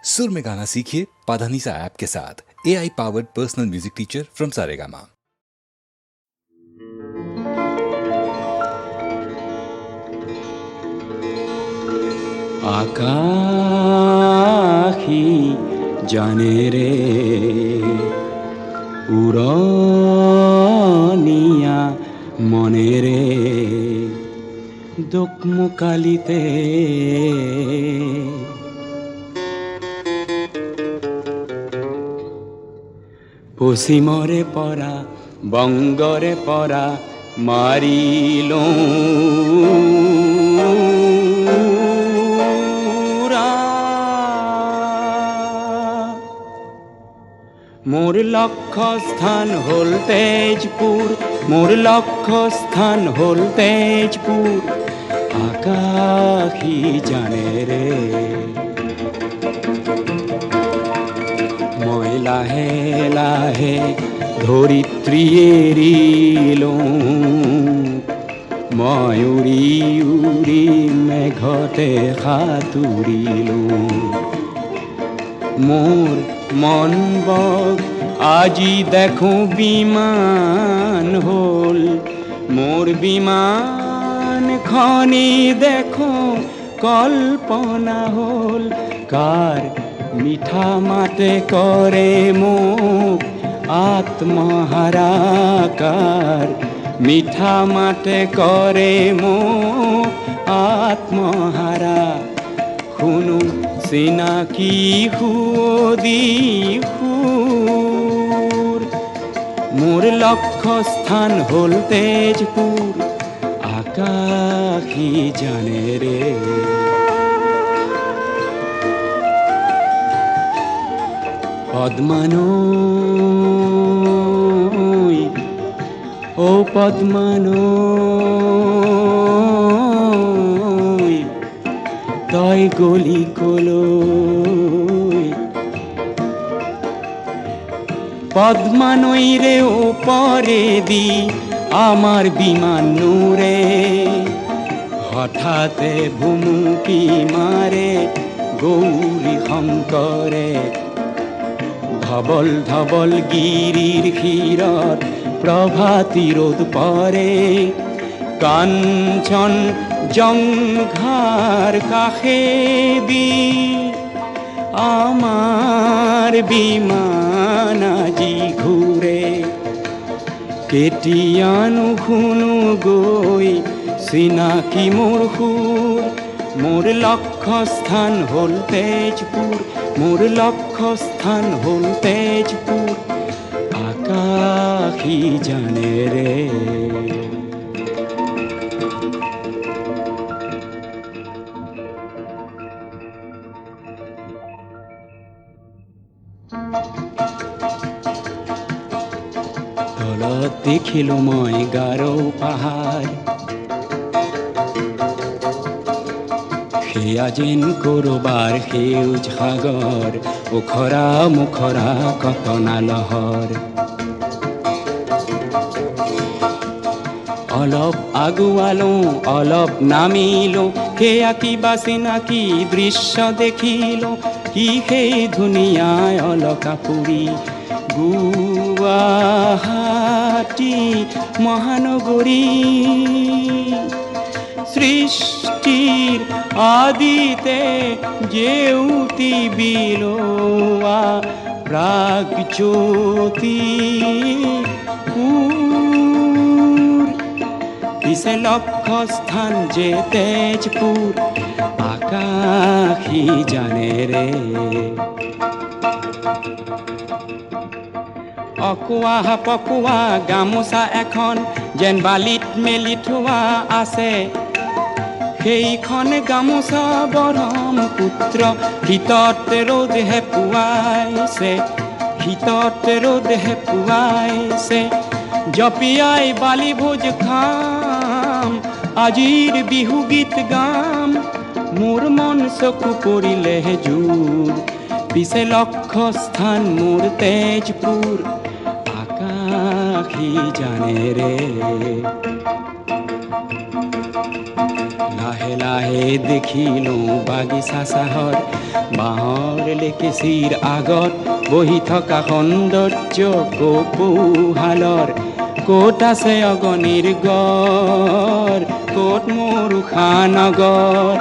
सुर में गाना सीखिए पाधानीसा ऐप के साथ। AI powered personal music teacher from Saregama. আকাশী জানে রে উড়নিয়া মনে রে দোকমোকালিতে পশ্চিমরে পরা বঙ্গরে পরা মারিল মোর লক্ষ্য স্থান হল তেজপুর, মোর লক্ষ্য স্থান হল তেজপুর। আকাশী জানে রে মই লাহে লাহে ধৰিত্ৰী এৰিলো, মই উৰি উৰি মেঘতে সাঁতুৰিলো। মোর মন বগ আজি দেখো বিমান হল, মোর বিমান খনি দেখো কল্পনা হল। কার মিঠা মাতে করে মোক আত্মহারাকার, মিঠা মাতে করে মোক আত্মহারা। শুনো চিনাকি সুদি সুর, মোর লক্ষ্য স্থান হল তেজপুর। আকাশী জানে রে পদ্মানৈ ও পদ্মানৈ তই গলি কলৈ। পদ্মানৈ রে ওপরে দি আমার বিমান নুরে, হঠাতে ভুমুকি মারে গৌরী শঙ্করে। ধবল ধবল গিরির ক্ষীরত প্রভাতী রোদ পরে, কাঞ্চন জঙ্ঘার কাষে দি আমার বিমান আজি ঘূৰে। কেতিয়ানো শুনো গৈ চিনাকি মোৰ সুৰ, মোৰ লক্ষ্য স্থান হল তেজপুৰ, মোৰ লক্ষ্য স্থান হল তেজপুৰ। আকাশী জানে ৰে তলত দেখিলো মই গাৰো পাহাৰ, সেয়া যেন কৰবাৰ সেউজ সাগৰ, ওখৰা মুখৰা কটনা লহৰ। অলপ আগুৱালো অলপ নামিলো, সেয়া কিবা চিনাকি দৃশ্য দেখিলো। কি সেই ধুনীয়াই অলকাপুৰী গুৱাহাটী মহানগৰী। সৃষ্টিৰ আদিতে জেউতি বিলোয়া প্ৰাগজ্যোতি পুৰ। পিছে লক্ষ্য স্থান যে তেজপুৰ। আকাশী জানে ৰে অকোৱা পকোৱা গামোচা এখন যেন বালিত মেলি থোৱা আছে, সেইখন গামোচা ব্ৰহ্মপুত্ৰ শীতত ৰ'দ হেপুৱাইছে, শীতত ৰ'দ হেপুৱাইছে। জপিয়াই বালি ভোজ খাম, আজিৰ বিহু গীত গাম। মোৰ মন চকু পৰিলে জোৰ, পিছে লক্ষ্য স্থান মোৰ তেজপুৰ। আকাশী জানে ৰে লাহে লাহে চায়ে দেখিলো বাগিচা চাহৰ বাঁহৰ লেকেচিৰ আগত বহি থকা সৌন্দৰ্য কপৌশালৰ ক'ত আছে অগণিৰ গড় ক'ত মোৰ উষানগৰ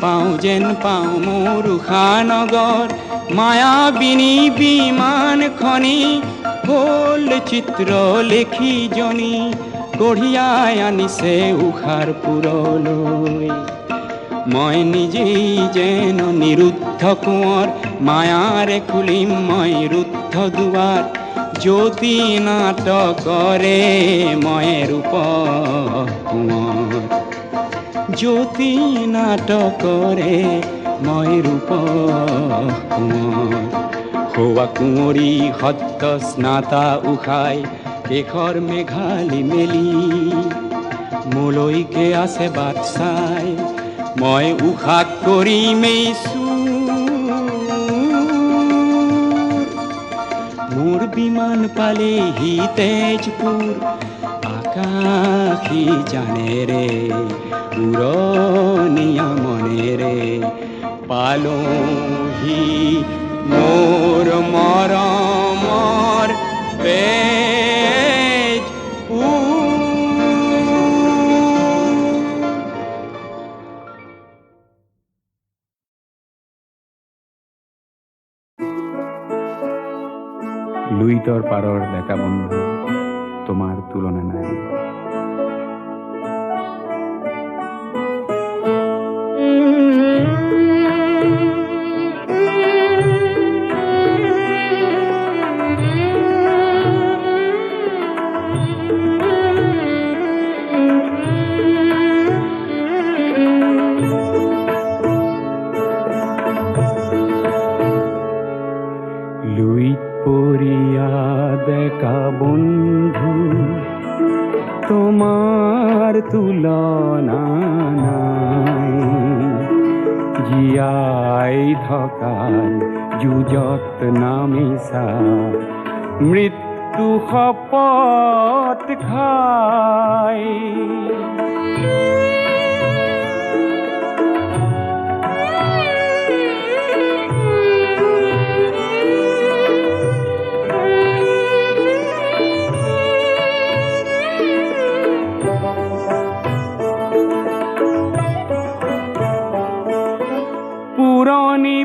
পাওঁ যেন পাওঁ মোৰ উষানগৰ মায়াবিনী বিমানখনি হ'ল চিত্ৰ লেখিজনী কঢ়িয়াই আনিছে উষাৰ পুৰলৈ মই নিজেই যেন নিৰুদ্ধ কোঁৱৰ মায়াৰে খুলিম মই ৰুদ্ধ দুৱাৰ জ্যোতি নাটকৰে মই ৰূপ কোঁৱৰ জ্যোতি নাটকৰে মই ৰূপ কোঁৱৰ হোৱা কুঁৱৰী সদ্য স্নাতা উষাই শেষৰ মেঘালি মেলি মোলৈকে আছে বাট চাই মই উষাক কৰিমেই মোৰ বিমান পালেহি তেজপুৰ আকাশী জানেৰে উৰণীয়া মনেৰে পালোহি মোৰ মৰমৰ লুইতৰ পাৰৰ ডেকা বন্ধু তোমাৰ তুলনা নাই বন্ধু তোমাৰ তুলনা নাই জীয়াই থকাৰ যুঁজত নামিছা মৃত্যু শপত খাই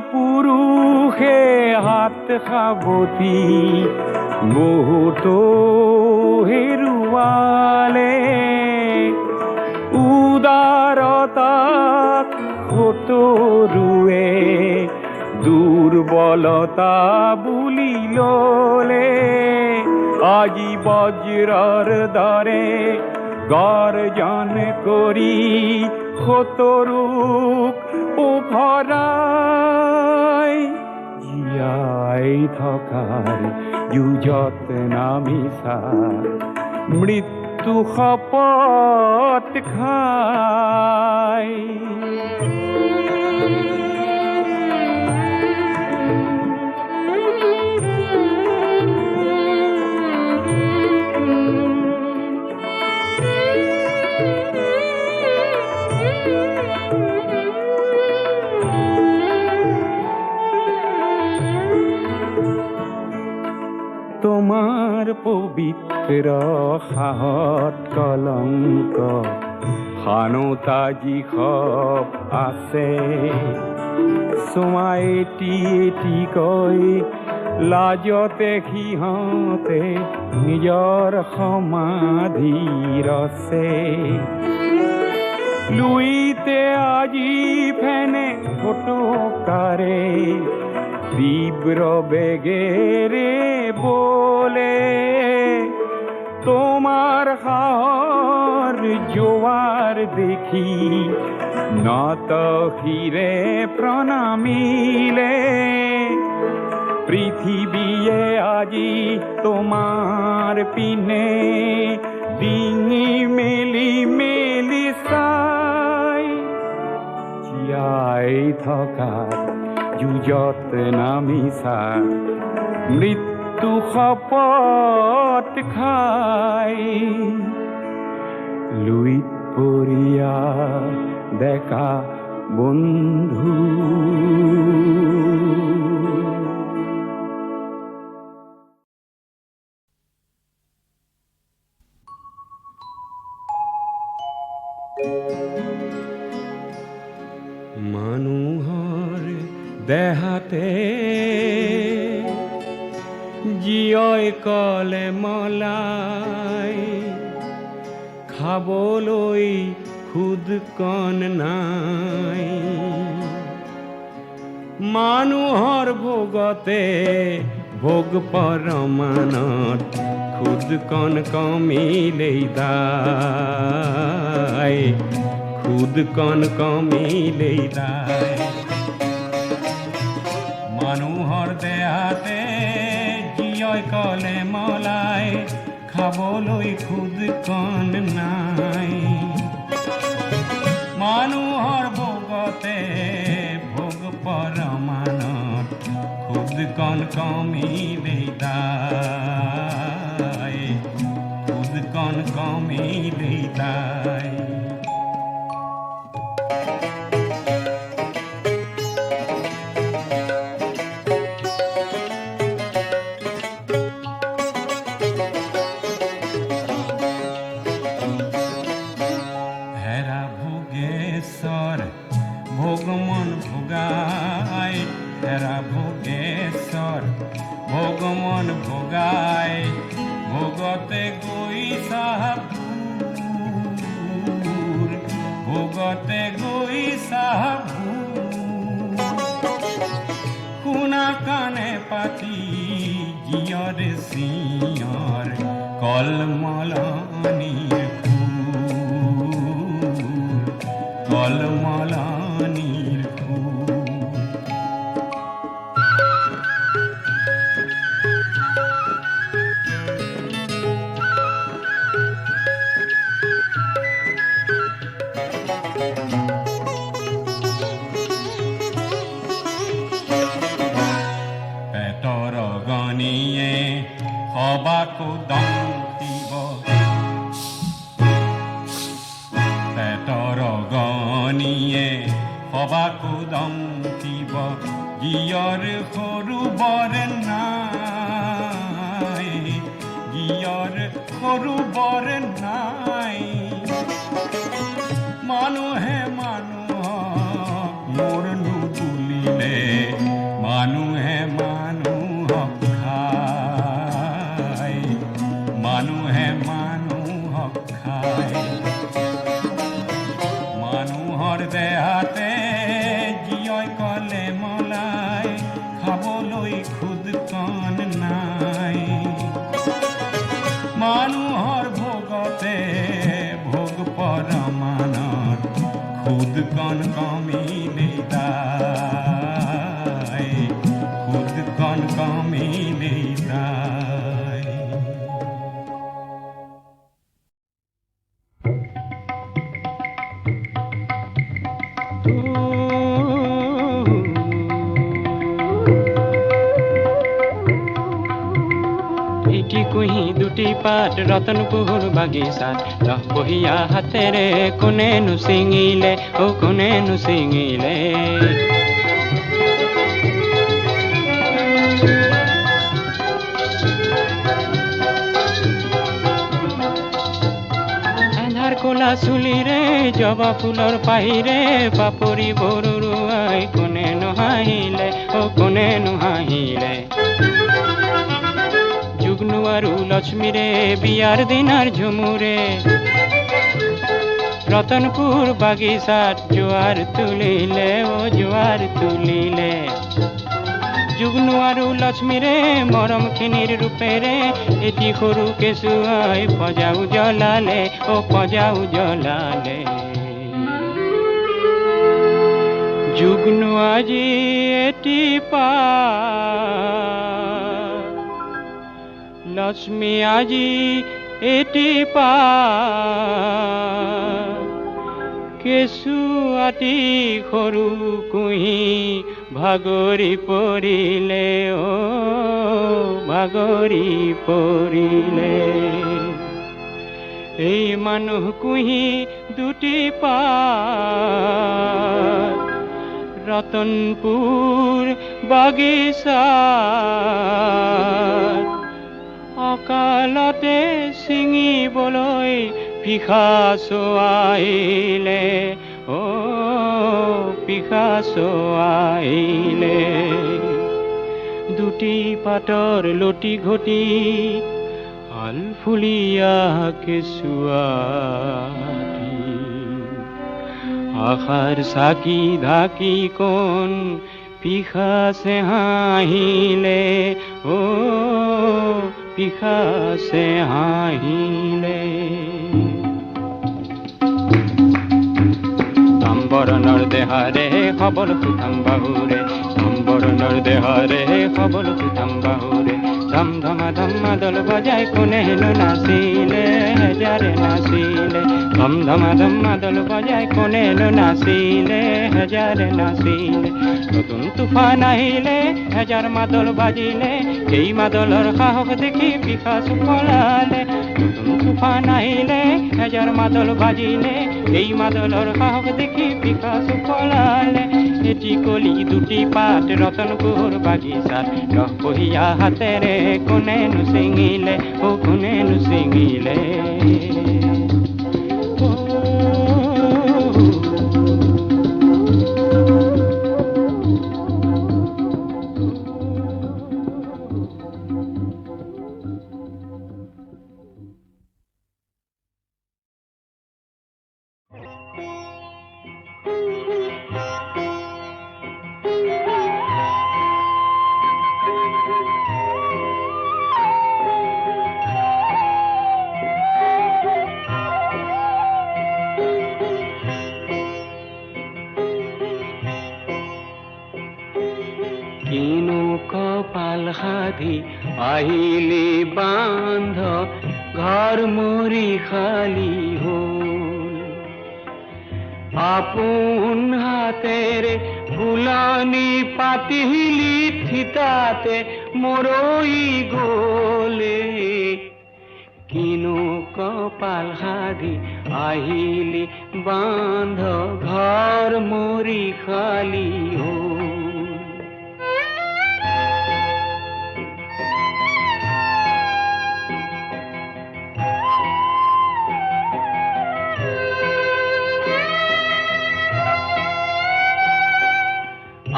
পুৰুষে হাত সাৱটি বহুতো হেৰুৱালে উদাৰতাক সতৰুৱে দুৰ্বলতা বুলি ললে আজি বজ্ৰৰ দৰে গৰ্জন কৰি সতৰুক উভৰাই জীয়াই থকাৰ যুঁজত নামিছা মৃত্যু শপত খাই তোমাৰ পবিত্ৰ সাহত কলংক খানোতা যিসব আছে চোৱা এটি এটিকৈ লাজতে সিহঁতে নিজৰ সমাধি ৰচে লুইতে আজি ফেনে ফটোকাৰে তীব্ৰ বেগেৰে বলে তোমাৰ সাহৰ জোয়াৰ দেখি নত শিৰে প্ৰণামিলে পৃথিৱীয়ে আজি তোমাৰ পিনে ডিঙি মেলি মেলি চাই জীয়াই থকা যুঁজত নামিছা মৃত্যু শপত খাই লুইত পৰিয়া দেখা বন্ধু। মানুহৰ দেহাতে জীয়ই কলে মলাই, খাবলৈ খুদ কণ নাই। মানুহৰ ভোগতে ভোগ পৰমানত খুদ কণ কমিলেই দায়, খুদ কণ কমিলেই দায়। মানুহৰ দেহাতে জীয়ই কলে মলাই, খাবলৈ খুদ কণ নাই। মানুহৰ ভোগতে ভোগ পৰমানত খুদ কণ কমিলেই দায়, খুদ কণ কমিলেই দায়। ভোগমন ভোগাই, হেৰা ভোগেশ্বৰ ভোগমন ভোগাই, ভোগতে গৈ চাহাবুৰ, ভোগতে গৈ চাহাবুৰ। শুনা কাণে পাতি জীয়ৰ চিঞৰ, কলমলনিৰ সুৰ, কলমলনিৰ সুৰ। পেটৰ গণিয়ে সবাকো দম দিব, পেটৰ গণিয়ে সবাকো দম দিব। জীয়ৰ সৰু বৰ নাই, জীয়ৰ সৰু বৰ নাই। মানুহে মানুহক মোৰ নুবুলিলে, মানুহে মানুহক খায়, মানুহে মানুহক খায়। মানুহৰ দেহাতে জীয়ই কলে মলাই, খাবলৈ খুদ কণ নাই। মানুহৰ ভোগতে ভোগ পৰমানত খুদ কণ কমিলেই দায়, খুদ কণ কমিলেই দায়। ইটি কুহি দুটি পাত ৰতনপুৰ বাগিচাত, দহ বহিয়া হাতেৰে কোনেনো ছিঙিলে, অ কোনেনো ছিঙিলে। আন্ধাৰ কলা চুলিৰে জবা ফুলৰ পাহিৰে, পাপৰি বৰুৱাই কোনে নোহাঁহিলে, অ কোনে নোহাঁহিলে। যুগ্নু আৰু লক্ষ্মীৰে বিয়াৰ দিনাৰ ঝুমুৰে, ৰতনপুৰ বাগিচাত জোৱাৰ তুলিলে, অ জোৱাৰ তুলিলে। যুগ্নু আৰু লক্ষ্মীৰে মৰমখিনিৰ ৰূপেৰে, এটি সৰু কেঁচুৱাই পজাও জ্বলালে, অ পজাও জ্বলালে। যুগ্নু আজি এটি পাত, লক্ষ্মী আজি এটি পাত। কেঁচুৱাটি সৰু কুহি ভাগৰি পৰিলে, অ ভাগৰি পৰিলে। এই মানুহ কুহি দুটি পাত ৰতনপুৰ বাগিচাত অকালতে ছিঙিবলৈ পিশাচো আহিলে, পিশাচো আহিলে। দুটি পাতৰ লটি ঘটি আলফুলীয়া কেঁচুৱাটি আশাৰ চাকি ঢাকি কোন পিশাচে হাঁহিলে, পিশাচে হাঁহিলে। তাম্বৰণৰ দেহাৰে সবল সুঠাম বাহুৰে, তাম্বৰণৰ দেহাৰে সবল সুঠাম বাহুৰে ধম ধমা ধমা দল বজাই কোনেনো নাচিলে, হেজাৰে নাচিলে। ধম ধমা ধমা দল বজাই কোনেনো নাচিলে, হেজাৰে নাচিলে। নতুন তুফান আহিলে হেজাৰ মাদল বাজিলে, এই মাদলৰ সাহস দেখি পিশাচ পলালে। নতুন তুফান আহিলে হেজাৰ মাদল বাজিলে, এই মাদলৰ সাহস দেখি পিশাচ পলালে। এটি কলি দুটি পাত ৰতনপুৰ বাগিচাত, দহপহীয়া হাতেৰে কোনেনো ছিঙিলে, কোনেনো ছিঙিলে। কিনো কপাল সাধি আহিলি বান্ধ, ঘৰ মৰি খালি হ'ল। আপোন হাতেৰে ফুলনি পাতিলি থিতাতে মৰৈ গলে। কিনো কপাল সাধি আহিলি বান্ধ, ঘৰ মৰি খালি হ'ল।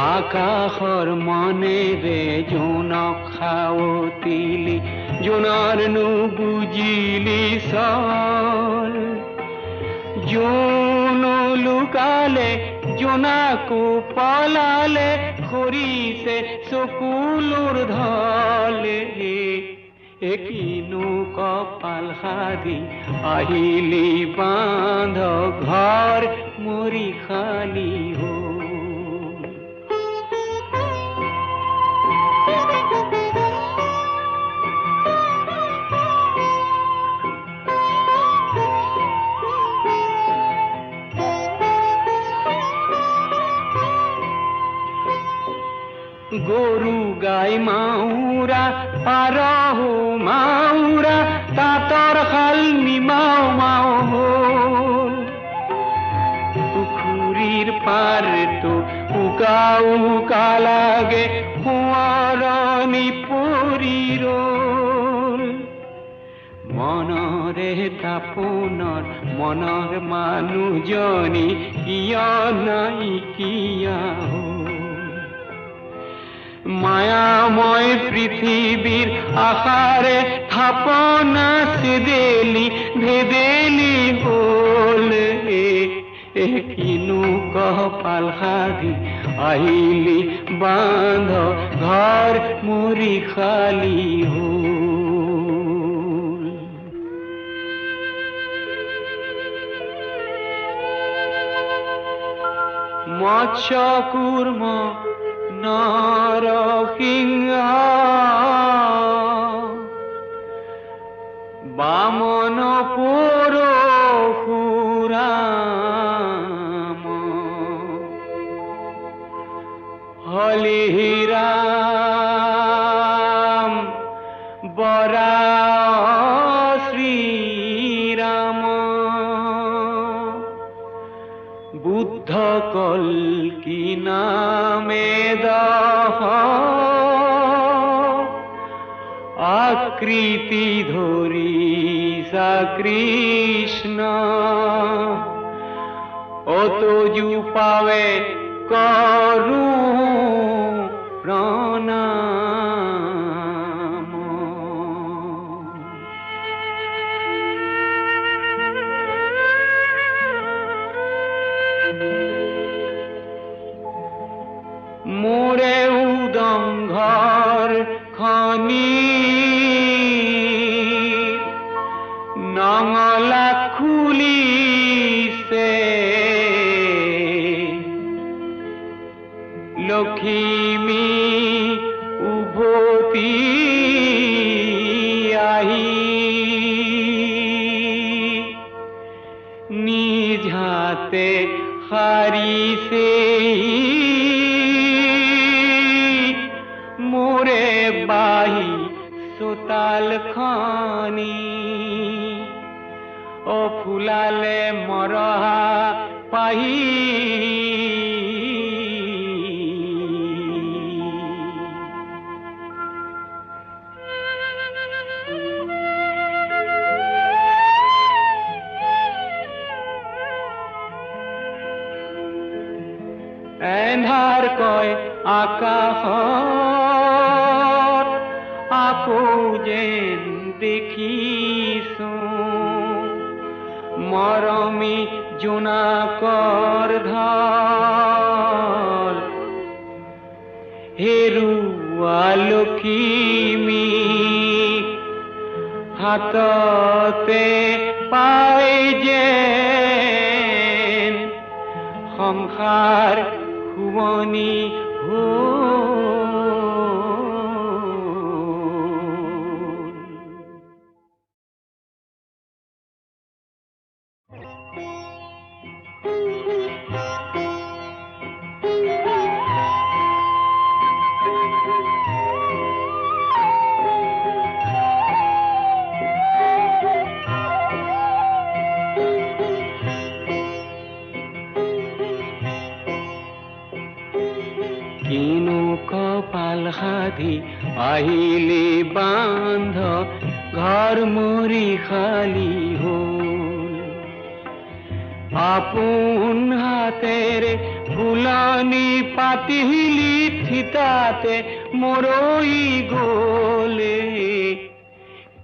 আকাশৰ মনেৰে জোনক খাৱতিলি, জোনৰ নুবুজিলি চল। জোন লুকালে জোনাকো পলালে, সৰিছে চকুলোৰ ঢলে। কিনো কপাল সাধি আহিলি বান্ধ, ঘৰ মৰি খালি হ'ল। গৰু গাই মাউৰা পাৰহো মাউৰা, তাঁতৰ শাল নিমাও মাও হ'ল। পুখুৰীৰ পাৰটো উকা উকা লাগে, সোঁৱৰণি পৰি ৰ'ল। মনৰে তাপোনৰ মনৰ মানুহজনী কিয় নাইকিয়া হ'ল। মায়াময় পৃথিৱীৰ আশাৰে থাপনা চেদেলি ভেদেলি হ'ল। কিনো কপাল সাধি আহিলি বান্ধ, ঘৰ মৰি খালি হ'ল। মৎস্য কুৰ্ম নৰসিংহ, বামন পৰশুৰাম, হলিৰাম বৰা শ্ৰীৰাম। আকৃতি ধরিসা কৃষ্ণ অতজু পাবে করু প্রণাম। মোরে উদম ঘর খনি নঙলা খুলিছে লক্ষ্মী উভতি আহি নিজ হাতে হারিছে মোরে বাহি সোতাল খানি ও ফুলালে মরহা পাহি এন্ধাৰ কয় আকাশত আকৌ যেন দেখিছো মৰমী জোনাকৰ ঢল হেৰুৱা লখিমী হাততে পাই যেন সংসাৰ শুৱনি কিনো কপাল সাধি আহিলে বান্ধ ঘৰ মৰি খালি হ'ল আপোন হাতেৰে ফুলনি পাতিলি থিতাতে মৰৈ গলে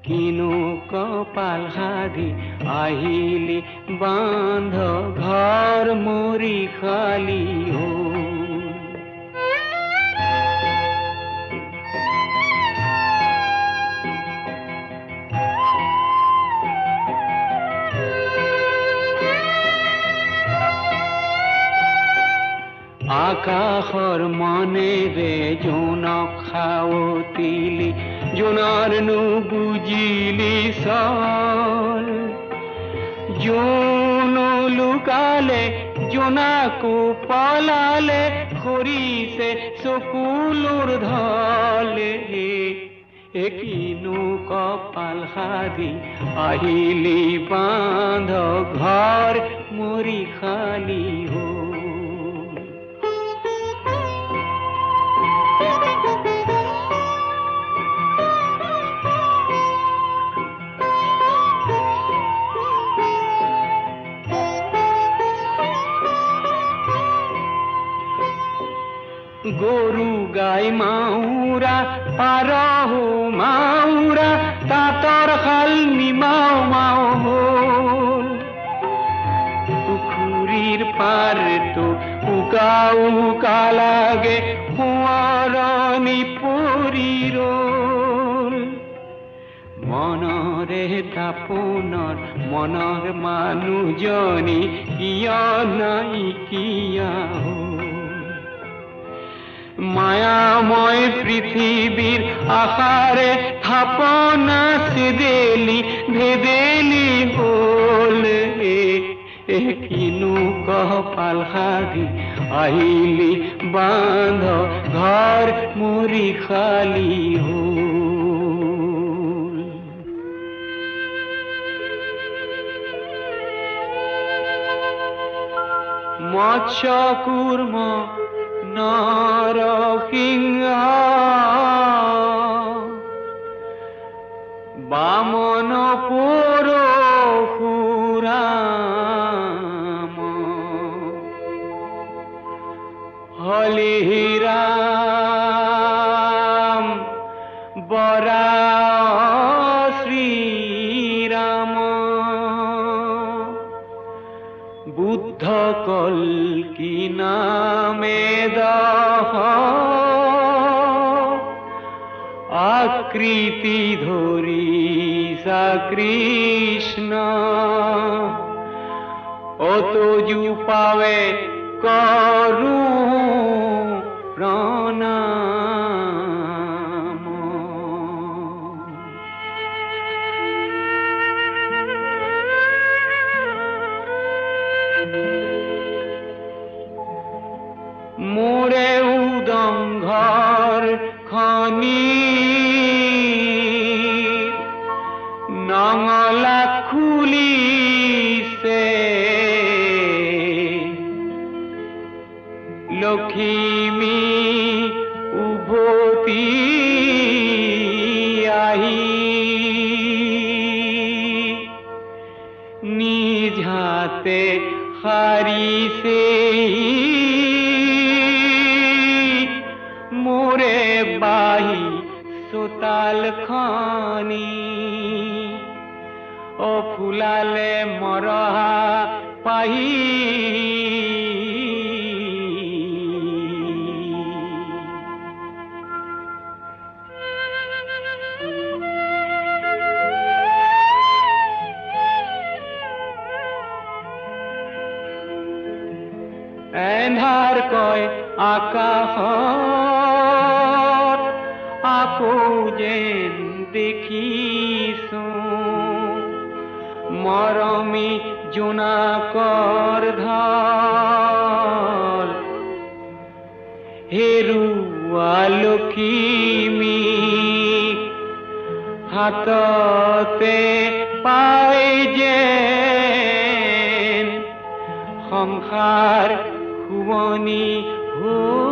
কিনো কপাল সাধি আহিলি বান্ধ ঘৰ মৰি খালি হ'ল আকাশৰ মনেৰে জোনক খাৱতিলি জোনৰ নুবুজিলি চল জোন লুকালে জোনাকো পলালে খৰিছে চকুলোৰ ঢলে কিনো কপাল সাধি আহিলি বান্ধ ঘৰ মৰি খালি হ'ল গৰু গাই মাউৰা পাৰহো মাউৰা তাঁতৰ শাল নিমাও মাও হ'ল পুখুৰীৰ পাৰটো উকা উকা লাগে সোঁৱৰণি পৰি ৰ'ল মনৰে দাপোনৰ মনৰ মানুহজনী কিয় নাইকিয়া হ'ল মায়াময় পৃথিবীৰ আশাৰে থাপনা ছেদেলি ভেদেলি হ'ল কিনো কপাল সাধি আহিলি বান্ধ ঘৰ মৰি খালি হ'ল মৎস্য কুৰ্ম নৰসিংহ আকৃতি ধরিছা কৃষ্ণ অতজু পাবে করু প্রণাম। মোরে উদংঘর খনি নঙলা খুলিছে লক্ষ্মী উভতি আহি নিজ হাতে হারিছে মোরে বাহি সোতাল খানি ও ফুলালে মরহা পাহি এন্ধাৰ কয় আকাশত আকৌ যেন দেখিছো মৰমী জোনাকৰ ঢল হেৰুৱা লখিমী হাততে পাই যেন সংসাৰ শুৱনি হৈ